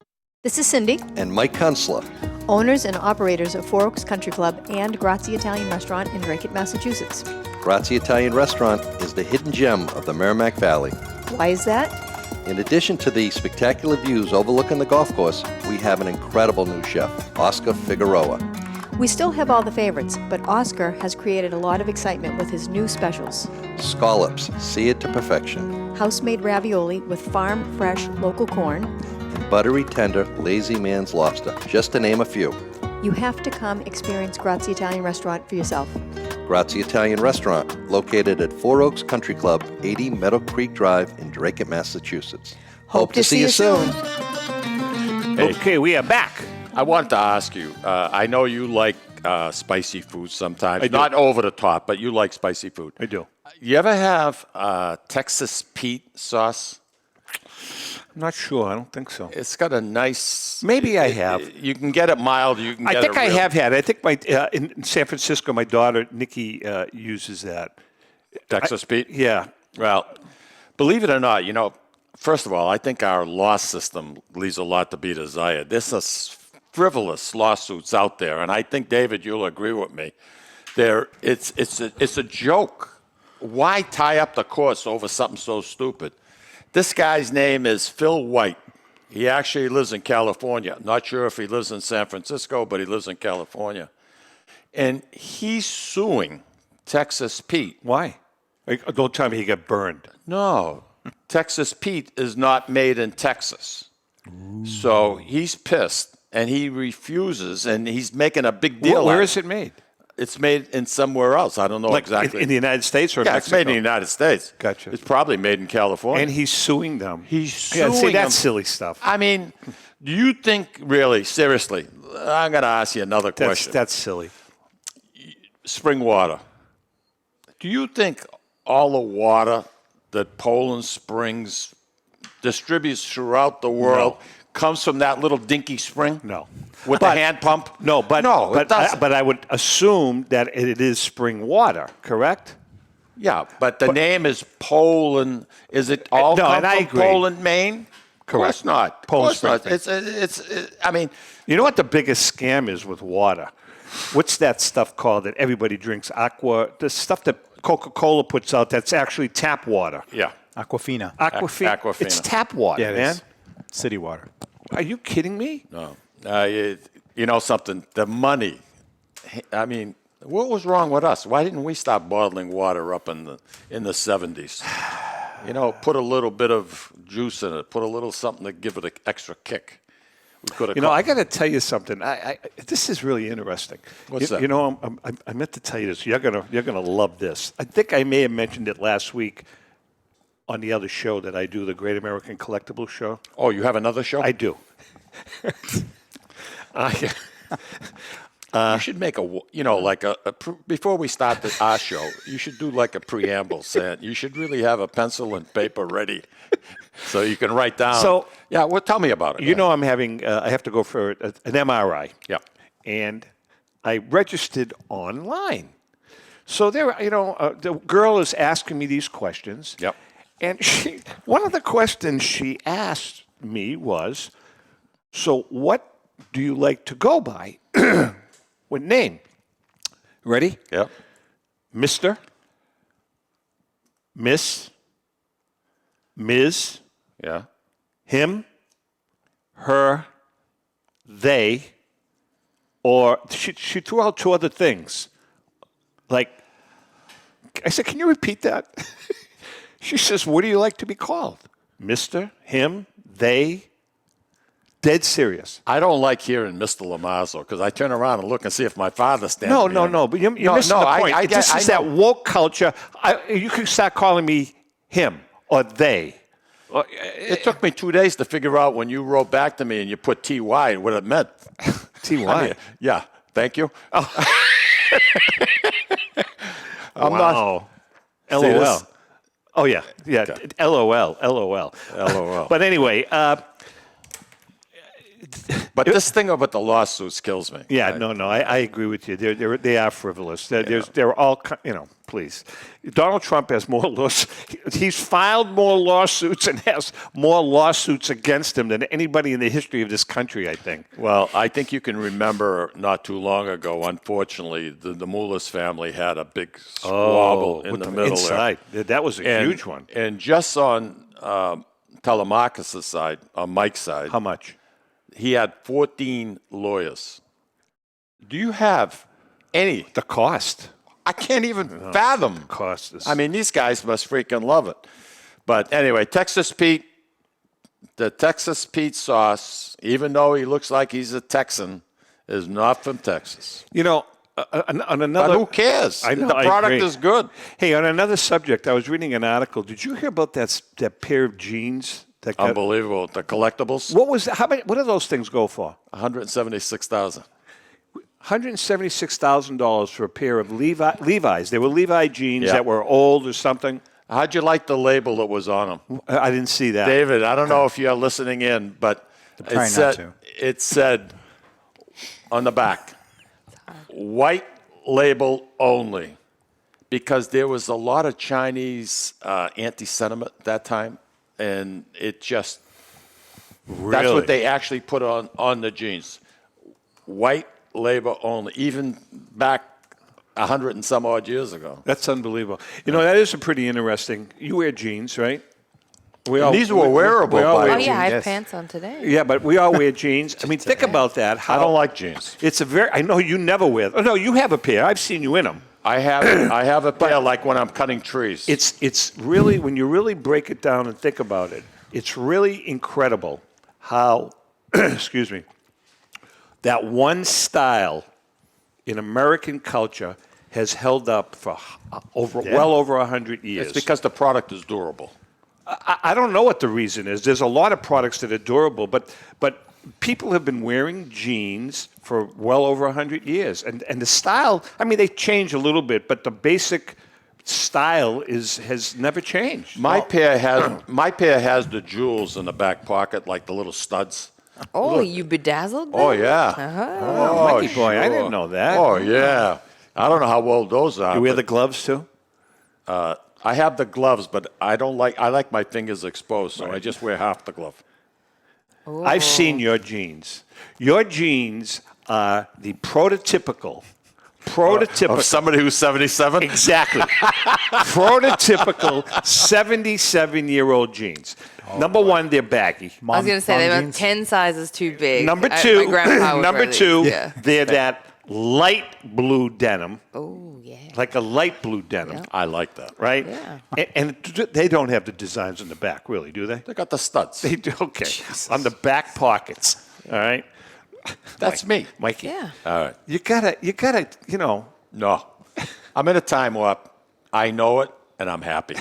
This is Cindy, And Mike Kunstler. owners and operators of Four Oaks Country Club and Grazie Italian Restaurant in Drake, Massachusetts. Grazie Italian Restaurant is the hidden gem of the Merrimack Valley. Why is that? In addition to the spectacular views overlooking the golf course, we have an incredible new chef, Oscar Figueroa. We still have all the favorites, but Oscar has created a lot of excitement with his new specials. Scallops, seared to perfection. House-made ravioli with farm-fresh local corn. And buttery, tender, lazy man's lobster, just to name a few. You have to come experience Grazie Italian Restaurant for yourself. Grazie Italian Restaurant, located at Four Oaks Country Club, 80 Meadow Creek Drive in Drake, Massachusetts. Hope to see you soon. Hey, Okay, we are back. I wanted to ask you, I know you like spicy food sometimes. I do. Not over the top, but you like spicy food. I do. You ever have Texas Pete sauce? I'm not sure. I don't think so. It's got a nice... Maybe I have. You can get it mild. You can get I think it I real. have had it. I think my in San Francisco, my daughter Nikki uses that. Texas Pete? Yeah. Well, believe it or not, you know, first of all, I think our law system leaves a lot to be desired. There's a frivolous lawsuits out there, and I think, David, you'll agree with me. It's a joke. Why tie up the courts over something so stupid? This guy's name is Phil White. He actually lives in California. Not sure if he lives in San Francisco, but he lives in California. And he's suing Texas Pete. Why? Don't tell me he got burned. No. Texas Pete is not made in Texas. So he's pissed, and he refuses, and he's making a big deal. Where is it made? It's made in somewhere else. I don't know exactly. In the United States or yeah, Mexico? it's made in the United States. Gotcha. It's probably made in California. And he's suing them. He's suing see, that's them. silly stuff. I mean, do you think really, seriously, I'm going to ask you another question. That's silly. Spring water. Do you think all the water that Poland Springs distributes throughout the world comes from that little dinky spring? No. With the hand pump? No, but I would assume that it is spring water, correct? Yeah, but the name is Poland. Is it all No, come and I from agree. Poland, Maine? Of Correct. course not. Of Poland course not. Springs. I mean, you know what the biggest scam is with water? What's that stuff called that everybody drinks? Aqua, the stuff that Coca-Cola puts out that's actually tap water. Yeah. Aquafina. Aquafina. It's tap water, Yeah, it man. is. City water. Are you kidding me? No. You know something? The money. I mean, what was wrong with us? Why didn't we stop bottling water up in the 70s? You know, put a little bit of juice in it. Put a little something to give it an extra kick. We could have. You know, I got to tell you something. This is really interesting. What's that? You know, I meant to tell you this. You're gonna love this. I think I may have mentioned it last week on the other show that I do, the Great American Collectibles Show. Oh, you have another show? I do. You should make before we start our show, you should do like a preamble saying you should really have a pencil and paper ready so you can write down. So, yeah, well, tell me about it. You know, I have to go for an MRI. Yeah. And I registered online. So the girl is asking me these questions. Yep. And one of the questions she asked me was, so what do you like to go by? What name? Ready? Yep. Mr., Miss, Ms., yeah, him, her, they, or she threw out two other things. Like, I said, can you repeat that? She says, what do you like to be called? Mr., him, they. Dead serious. I don't like hearing Mr. Lamazo because I turn around and look and see if my father stands. No. But you're missing the point. This is that woke culture. You can start calling me him or they. It took me 2 days to figure out when you wrote back to me and you put TY what it meant. TY? I mean, yeah. Thank you. Oh. I'm wow. not. LOL. Oh, yeah. Yeah. Okay. LOL. But anyway. But this thing about the lawsuits kills me. Yeah, no, I agree with you. They are frivolous. They're all, please. Donald Trump has more lawsuits. He's filed more lawsuits and has more lawsuits against him than anybody in the history of this country, I think. Well, I think you can remember not too long ago, unfortunately, the Moulis family had a big squabble in the middle inside. There. That was a huge one. And just on Telemarcus' side, on Mike's side. How much? He had 14 lawyers. Do you have any? The cost. I can't even fathom. The cost is. I mean, these guys must freaking love it. But anyway, Texas Pete, the Texas Pete sauce, even though he looks like he's a Texan, is not from Texas. You know, on another. But who cares? I know, the product is good. Hey, on another subject, I was reading an article. Did you hear about that pair of jeans? Unbelievable. The collectibles. What was how many? What do those things go for? $176,000. $176,000 for a pair of Levi's. They were Levi jeans that were old or something. How'd you like the label that was on them? I didn't see that. David, I don't know if you're listening in, but it said on the back, white label only, because there was a lot of Chinese anti-sentiment at that time. And it just, that's what they actually put on the jeans. White label only, even back 100 and some odd years ago. That's unbelievable. You know, that is a pretty interesting. You wear jeans, right? These were wearable. Oh, yeah, I have pants on today. Yeah, but we all wear jeans. I mean, think about that. I don't like jeans. It's a very. I know you never wear. Oh no, you have a pair. I've seen you in them. I have a pair like when I'm cutting trees. It's really, when you really break it down and think about it, it's really incredible how, excuse me, that one style in American culture has held up for well over 100 years. It's because the product is durable. I don't know what the reason is. There's a lot of products that are durable, but people have been wearing jeans for well over 100 years. And the style, I mean, they change a little bit, but the basic style has never changed. My pair has the jewels in the back pocket, like the little studs. Oh, Look. you bedazzled them? Oh, yeah. Oh, Mikey boy, I didn't know that. Oh, yeah. I don't know how old those are. You wear the gloves, too? I have the gloves, but I like my fingers exposed, so I just wear half the glove. Ooh. I've seen your jeans. Your jeans are the prototypical. Of somebody who's 77? Exactly. Prototypical 77-year-old jeans. Number one, they're baggy. I was going to say, they were 10 sizes too big. Number My two, grandpa would wear these. they're that light blue denim. Oh, yeah. Like a light blue denim. Yeah. I like that. Right? Yeah. And they don't have the designs in the back, really, do they? They got the studs. They do, okay. Jesus. On the back pockets, all right? That's me. Mikey. Yeah. All right. You gotta, you know. No. I'm in a time warp. I know it, and I'm happy.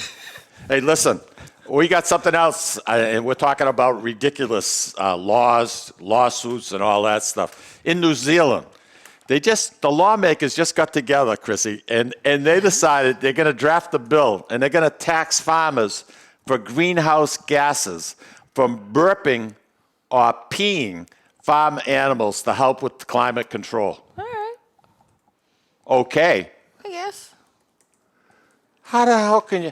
Hey, listen. We got something else, and we're talking about ridiculous laws, lawsuits, and all that stuff. In New Zealand, the lawmakers just got together, Chrissy, and they decided they're going to draft a bill, and they're going to tax farmers for greenhouse gases from burping or peeing farm animals to help with climate control. All right. Okay. I guess. How the hell can you?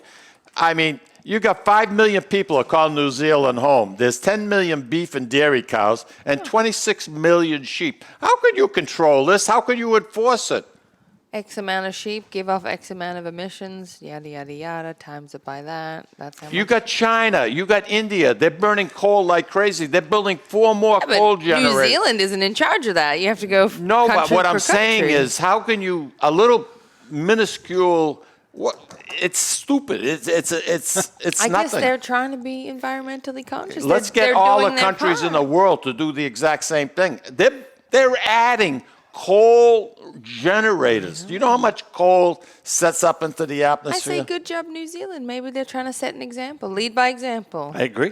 I mean, you got 5 million people that call New Zealand home. There's 10 million beef and dairy cows and 26 million sheep. How can you control this? How can you enforce it? X amount of sheep give off X amount of emissions, yada, yada, yada, times it by that. That's how You much. got China. You got India. They're burning coal like crazy. They're building 4 more Yeah, but coal generators. New Zealand isn't in charge of that. You have to go No, but country what per I'm saying country. is, how can you, a little minuscule, it's stupid. It's I nothing. guess they're trying to be environmentally conscious. Let's They're get all doing the their countries in part. the world to do the exact same thing. They're adding coal generators. Do you know how much coal sets up into the I atmosphere? say good job, New Zealand. Maybe they're trying to set an example, lead by example. I agree.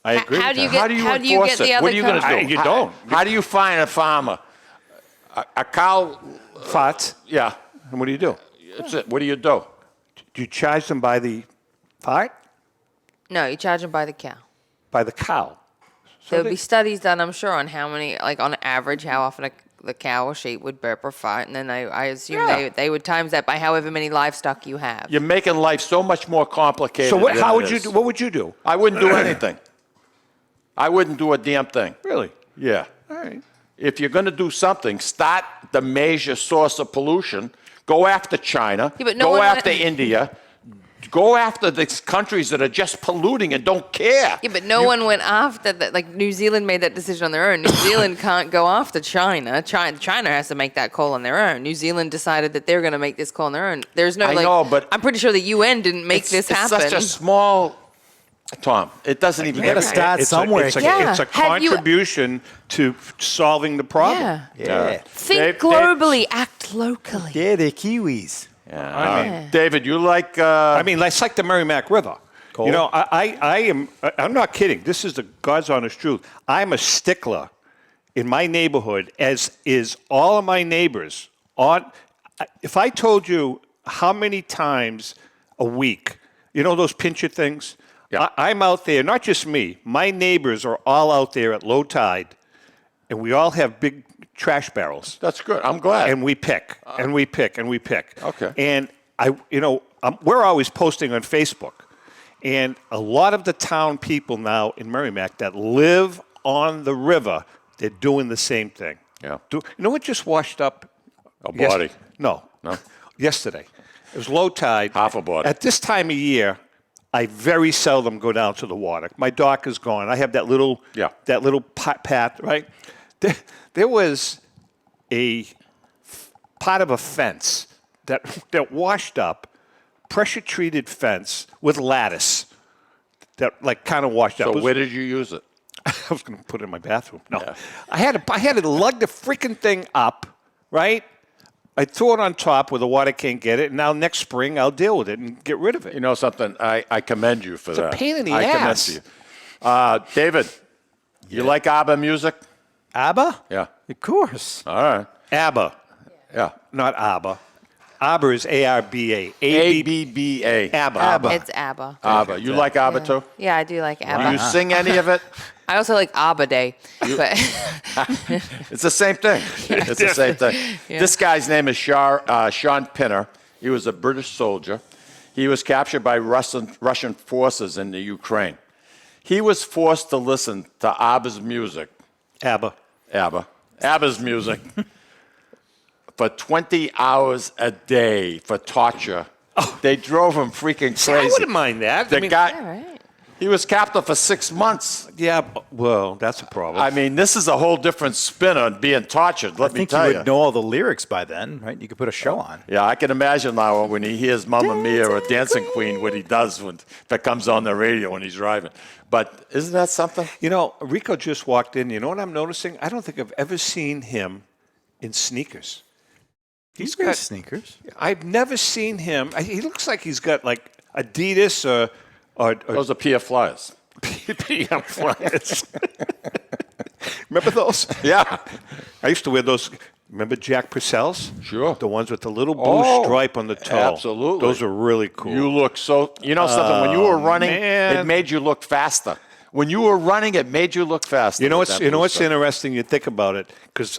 I agree. How with do you that. get? How do you how do you enforce get the it? other? What are you going to do? You don't. How do you find a farmer? A cow Farts. Yeah. And what do you do? That's it. What do you do? Do you charge them by the fart? No, you charge them by the cow. By the cow. There'll be studies done, I'm sure, on how many, like on average, how often the cow or sheep would burp or fart, and then I assume they would times that by however many livestock you have. You're making life so much more complicated. So than how it would you is. do? What would you do? I wouldn't do anything. I wouldn't do a damn thing. Really? Yeah. All right. If you're going to do something, start the major source of pollution. Go after China. Yeah, but no go one after went- India. Go after these countries that are just polluting and don't care. Yeah, but no one went after that. Like New Zealand made that decision on their own. New Zealand can't go after China. China has to make that call on their own. New Zealand decided that they're going to make this call on their own. There's no I know, but I'm pretty sure the UN didn't make this happen. It's such a small. Tom, it doesn't even. You gotta start somewhere. It's a Have you- contribution to solving the problem. Yeah. Think globally, act locally. Yeah, they're Kiwis. Yeah. I mean, David, you like? I mean, it's like the Merrimack River. Cool. You know, I'm not kidding. This is the God's honest truth. I'm a stickler in my neighborhood, as is all of my neighbors. If I told you how many times a week, you know those pincher things? Yeah. I'm out there, not just me. My neighbors are all out there at low tide, and we all have big trash barrels. That's good. I'm glad. And we pick, and we pick, and we pick. Okay. And we're always posting on Facebook, and a lot of the town people now in Merrimack that live on the river, they're doing the same thing. Yeah. You know what just washed up? A body. No. Yesterday. It was low tide. Half a body. At this time of year, I very seldom go down to the water. My dock is gone. I have that little path, right? There was a part of a fence that washed up, pressure-treated fence with lattice that like kind of washed up. So where did you use it? I was going to put it in my bathroom. No. Yeah. I had to lug the freaking thing up, right? I throw it on top where the water can't get it, and now next spring I'll deal with it and get rid of it. You know something? I commend you for that. It's a pain in the ass. ass. I commend you. David, you like ABBA music? ABBA? Yeah. Of course. All right. ABBA. Yeah. Not ABBA. ABBA is A-R-B-A. A-B-B-A. ABBA. It's ABBA. ABBA. You like ABBA too? Yeah, I do like ABBA. Do you sing any of it? I also like ABBA Day. But It's the same thing. It's the same thing. Yeah. This guy's name is Sean Pinner. He was a British soldier. He was captured by Russian forces in the Ukraine. He was forced to listen to ABBA's music. ABBA's music. For 20 hours a day for torture. Oh. They drove him freaking crazy. I wouldn't mind that. The guy, he was captive for 6 months. Yeah, well, that's a problem. I mean, this is a whole different spin on being tortured, let me tell you. I think you would know all the lyrics by then, right? You could put a show on. Yeah, I can imagine now when he hears Mamma Mia or Dancing Queen, what he does when that comes on the radio when he's driving. But isn't that something? You know, Rico just walked in. You know what I'm noticing? I don't think I've ever seen him in sneakers. He's got sneakers. I've never seen him. He looks like he's got like Adidas or those are PF Flyers. PF Flyers. Remember those? Yeah. I used to wear those. Remember Jack Purcell's? Sure. The ones with the little blue stripe on the toe. Absolutely. Those are really cool. You look so, you know something, when you were running, man. it made you look faster. When you were running, it made you look faster. You know what's interesting? You think about it, because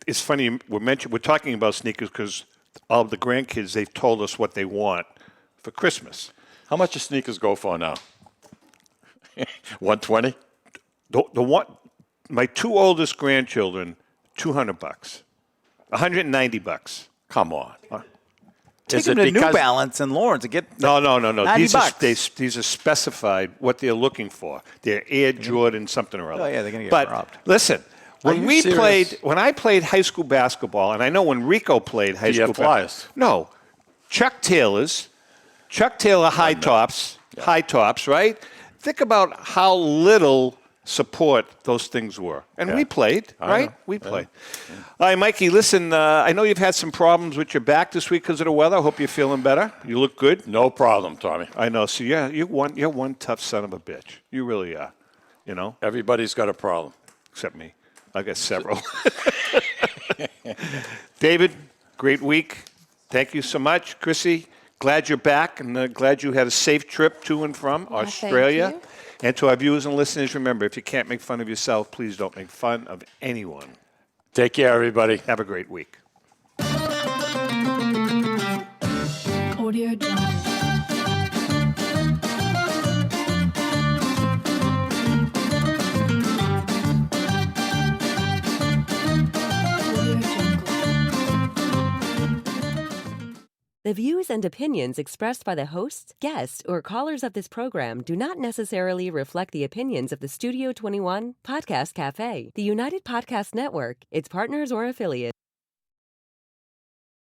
it's funny. We're talking about sneakers because all of the grandkids, they've told us what they want for Christmas. How much do sneakers go for now? 120. The one, my two oldest grandchildren, $200, $190. Come on. Take them to New Balance and Lawrence and get No. $90. These are specified what they're looking for. They're Air Jordan something or other. Oh, yeah, they're going to get robbed. Listen, when I played high school basketball, and I know when Rico played high school basketball. No, Chuck Taylor high tops, right? Think about how little support those things were. And we played, right? We played. All right, Mikey, listen, I know you've had some problems with your back this week because of the weather. I hope you're feeling better. You look good. No problem, Tommy. I know. So, yeah, you're one tough son of a bitch. You really are, you know? Everybody's got a problem. Except me. I got several. David, great week. Thank you so much. Chrissy, glad you're back and glad you had a safe trip to and from Australia. Thank you. And to our viewers and listeners, remember, if you can't make fun of yourself, please don't make fun of anyone. Take care, everybody. Have a great week. Audio Jungle. The views and opinions expressed by the hosts, guests, or callers of this program do not necessarily reflect the opinions of the Studio 21 Podcast Café, the United Podcast Network, its partners, or affiliates.